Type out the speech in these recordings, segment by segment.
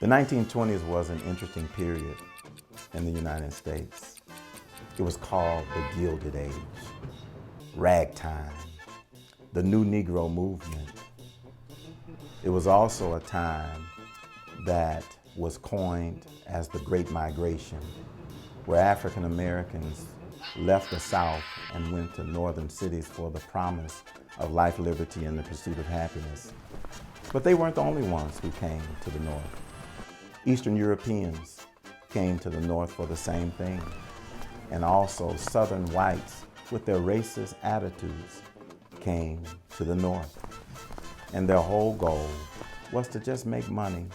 The 1920s was an interesting period in the United States. It was called the Gilded Age, ragtime, the new Negro movement. It was also a time that was coined as the Great Migration, where African Americans left the South and went to northern cities for the promise of life, liberty, and the pursuit of happiness. But they weren't the only ones who came to the North. Eastern Europeans came to the North for the same thing, and also Southern whites with their racist attitudes came to the North. And their whole goal was to just make money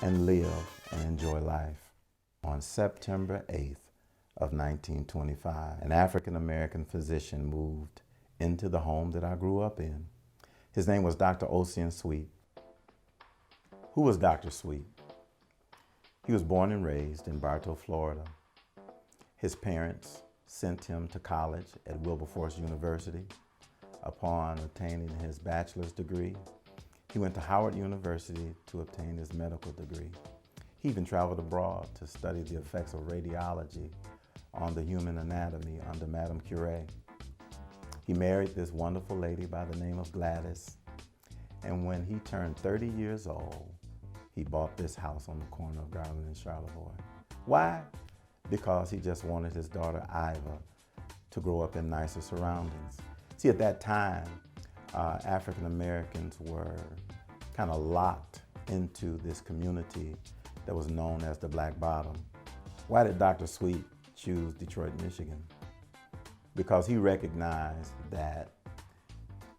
and live and enjoy life. On September 8th of 1925, an African-American physician moved into the home that I grew up in. His name was Dr. Ocean Sweet. Who was Dr. Sweet? He was born and raised in Bartow, Florida. His parents sent him to college at Wilberforce University. Upon obtaining his bachelor's degree, he went to Howard University to obtain his medical degree. He even traveled abroad to study the effects of radiology on the human anatomy under Madame Curie. He married this wonderful lady by the name of Gladys, and when he turned 30 years old, he bought this house on the corner of Garland and Charlevoix. Why? Because he just wanted his daughter Iva to grow up in nicer surroundings. See, at that time, African Americans were kind of locked into this community that was known as the Black Bottom. Why did Dr. Sweet choose Detroit, Michigan? Because he recognized that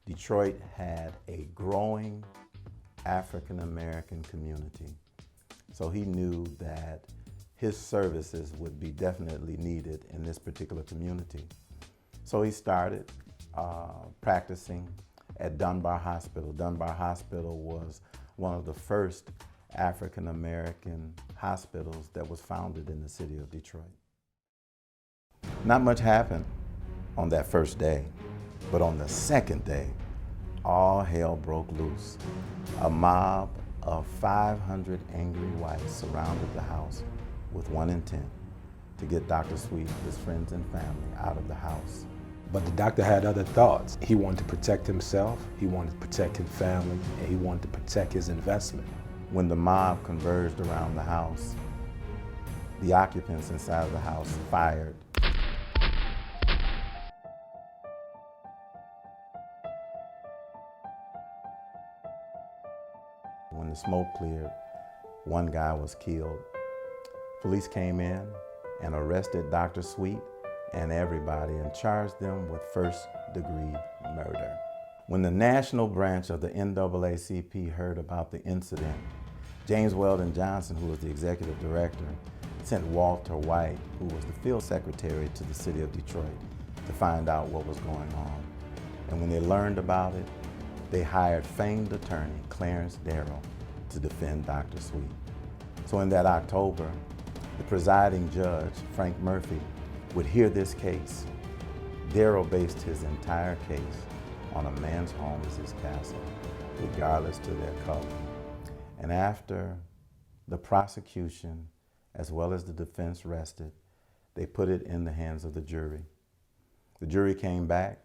Detroit had a growing African American community. So he knew that his services would be definitely needed in this particular community. So he started practicing at Dunbar Hospital. Dunbar Hospital was one of the first African American hospitals that was founded in the city of Detroit. Not much happened on that first day, but on the second day, all hell broke loose. A mob of 500 angry whites surrounded the house with one intent: to get Dr. Sweet, his friends and family, out of the house. But the doctor had other thoughts. He wanted to protect himself, he wanted to protect his family, and he wanted to protect his investment. When the mob converged around the house, the occupants inside of the house fired. When the smoke cleared, one guy was killed. Police came in and arrested Dr. Sweet and everybody and charged them with first-degree murder. When the national branch of the NAACP heard about the incident, James Weldon Johnson, who was the executive director, sent Walter White, who was the field secretary to the city of Detroit, to find out what was going on. And when they learned about it, they hired famed attorney Clarence Darrow to defend Dr. Sweet. So in that October, the presiding judge, Frank Murphy, would hear this case. Darrow based his entire case on a man's home is his castle, regardless to their color. And after the prosecution, as well as the defense rested, they put it in the hands of the jury. The jury came back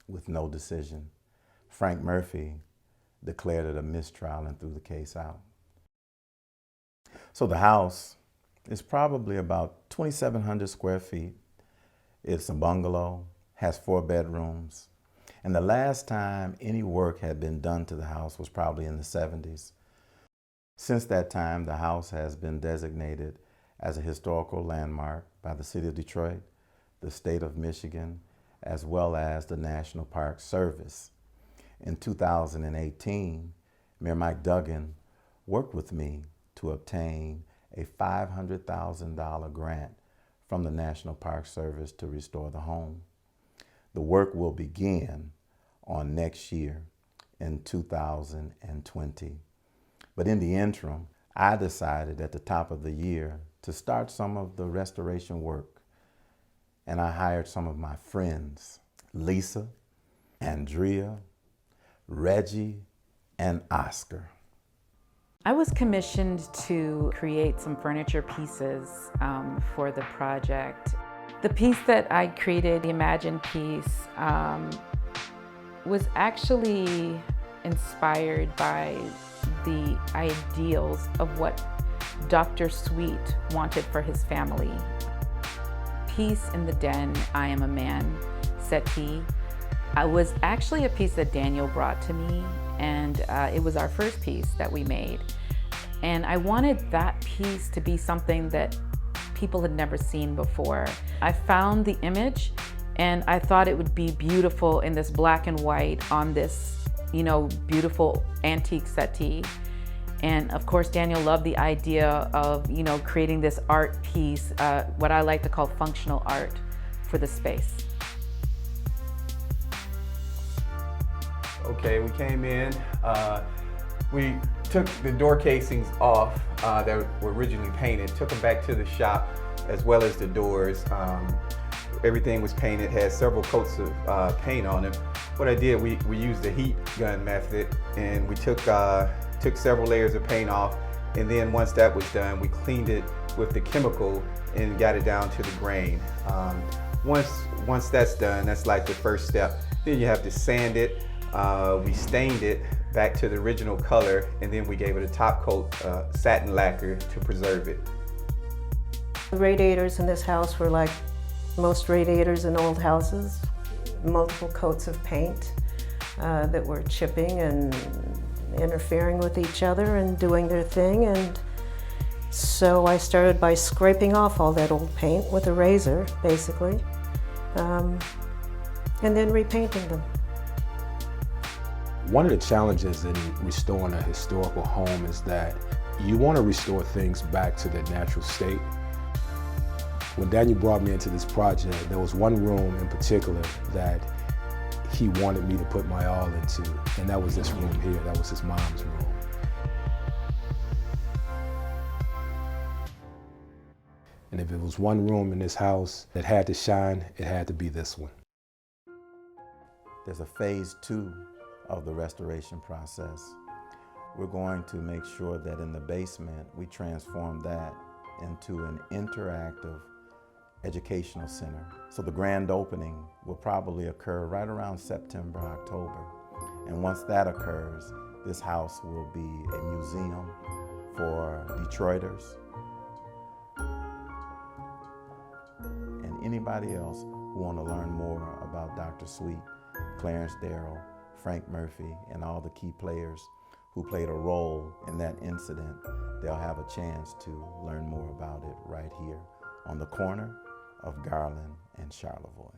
with no decision. Frank Murphy declared it a mistrial and threw the case out. So the house is probably about 2,700 square feet. It's a bungalow, has 4 bedrooms. And the last time any work had been done to the house was probably in the 70s. Since that time, the house has been designated as a historical landmark by the city of Detroit, the state of Michigan, as well as the National Park Service. In 2018, Mayor Mike Duggan worked with me to obtain a $500,000 grant from the National Park Service to restore the home. The work will begin on next year in 2020. But in the interim, I decided at the top of the year to start some of the restoration work. And I hired some of my friends, Lisa, Andrea, Reggie, and Oscar. I was commissioned to create some furniture pieces for the project. The piece that I created, the Imagine piece, was actually inspired by the ideals of what Dr. Sweet wanted for his family. Piece in the Den, I Am a Man settee, was actually a piece that Daniel brought to me, and it was our first piece that we made. And I wanted that piece to be something that people had never seen before. I found the image and I thought it would be beautiful in this black and white on this, beautiful antique settee. And of course, Daniel loved the idea of, creating this art piece, what I like to call functional art for the space. Okay, we came in, we took the door casings off that were originally painted, took them back to the shop, as well as the doors. Everything was painted, had several coats of paint on them. What I did, we used the heat gun method, and we took several layers of paint off, and then once that was done, we cleaned it with the chemical and got it down to the grain. Once that's done, that's like the first step. Then you have to sand it. We stained it back to the original color, and then we gave it a top coat satin lacquer to preserve it. The radiators in this house were like most radiators in old houses, multiple coats of paint that were chipping and interfering with each other and doing their thing. And so I started by scraping off all that old paint with a razor, basically, and then repainting them. One of the challenges in restoring a historical home is that you want to restore things back to their natural state. When Daniel brought me into this project, there was one room in particular that he wanted me to put my all into, and that was this room here. That was his mom's room. And if it was one room in this house that had to shine, it had to be this one. There's a phase 2 of the restoration process. We're going to make sure that in the basement, we transform that into an interactive educational center. So the grand opening will probably occur right around September, October. And once that occurs, this house will be a museum for Detroiters and anybody else who want to learn more about Dr. Sweet, Clarence Darrow, Frank Murphy, and all the key players who played a role in that incident. They'll have a chance to learn more about it right here on the corner of Garland and Charlevoix.